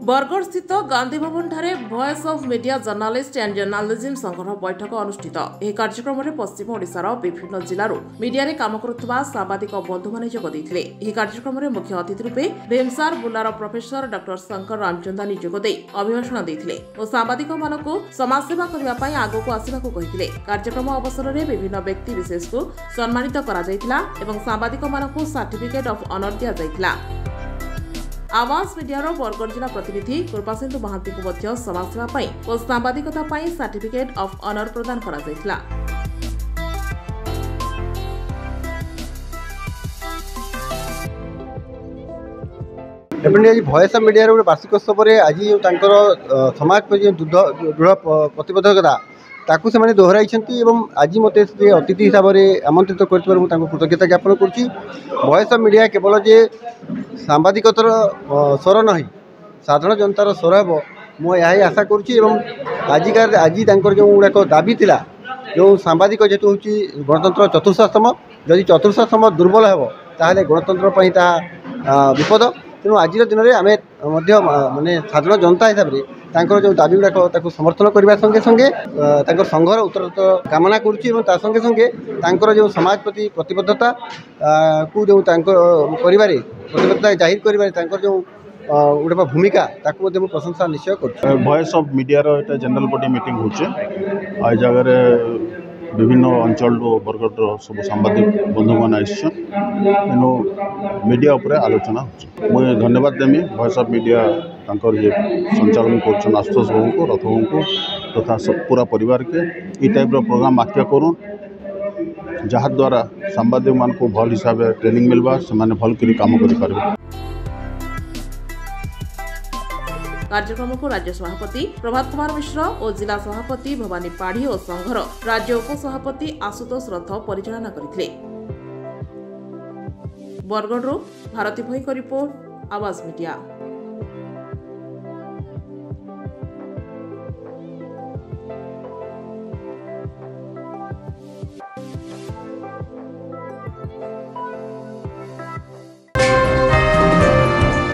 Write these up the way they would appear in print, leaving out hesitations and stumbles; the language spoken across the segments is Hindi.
बरगढ़ स्थित गांधी भवन ठारे voice of media journalist and journalism संघर बैठक अनुष्ठित। यह कार्यक्रम में पश्चिम ओडिशार विभिन्न जिलूर मीडिया काम करुवा सांबादिक बंधु मैंने जोग देते। यह कार्यक्रम में मुख्य अतिथि रूपे भीमसार बुलार प्रोफेसर डॉ शंकर रामचंदानी जोगदे अभिभाषण देते और सांबादिक मानक समाजसेवा करने आगक आसवाक कहते। कार्यक्रम अवसर में विभिन्न व्यक्ति विशेष को सम्मानित कर सांबादिक मानक सर्टिफिकेट ऑफ ऑनर दि जाइथिला। आवाज मीडियार बरगढ़ जिला प्रतिनिधि कृपासिंधु महांती को समाजसेवा और सांबादिकता सर्टिफिकेट ऑफ ऑनर प्रदान करा जाइथिला। आज वॉइस ऑफ मीडिया वार्षिक उत्सव में आज समाज दृढ़ प्रतिबद्धकता ताकू से दोहराई आज मत अतिथि हिसाब से आमंत्रित कर कृतज्ञता ज्ञापन करुच्ची। वॉइस ऑफ मीडिया केवल जे सांबादिकतार स्वर नहीं साधारण जनतार स्वर हे मुझे आशा करुच्ची। आज जो गुड़ाक दाबी थिला जो सांबादिक जेतु हूँ गणतंत्र चतुर्थ स्तंभ जदि चतुर्थ स्तंभ दुर्बल हे ताहले गणतंत्र विपद। तेणु आज दिन में आम माने साधारण जनता हिसाब से जो दाबी गुड़ाक समर्थन करने संगे संगे संघर उत्तरोत्तर कामना करुच्ची। संगे संगे जो समाज प्रति प्रतिबद्धता को जो प्रतिबद्धता जाहिर कर जो गोटे भूमिका ताकू प्रशंसा निश्चय कर। Voice of media general body meeting होचे आ जगह विभिन्न अंचल बरगढ़ सब सांबादिक बंधु मैंने तेणु मीडिया उपर आलोचना हो। मुझे धन्यवाद देमी वॉइस ऑफ मीडिया ये संचालन कर आशुतोष बाबू को रथ बाबू को तथा सब पूरा परिवार के ई टाइप प्रोग्राम आख्या करूँ जहाद्वारा सांबादिक मान को भल हिसाब से ट्रेनिंग मिलवा से भल कर काम कर। कार्यक्रम को राज्य सभापति प्रभात कुमार मिश्र और जिला सभापति भवानी पाढ़ी और संघर राज्य उपसभापति आशुतोष रथ परिचालना करथिले। बरगढ़ भारती भई को रिपोर्ट आवाज media.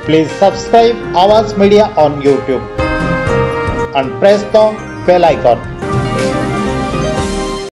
Please subscribe Awaaz Media on YouTube and press the bell icon.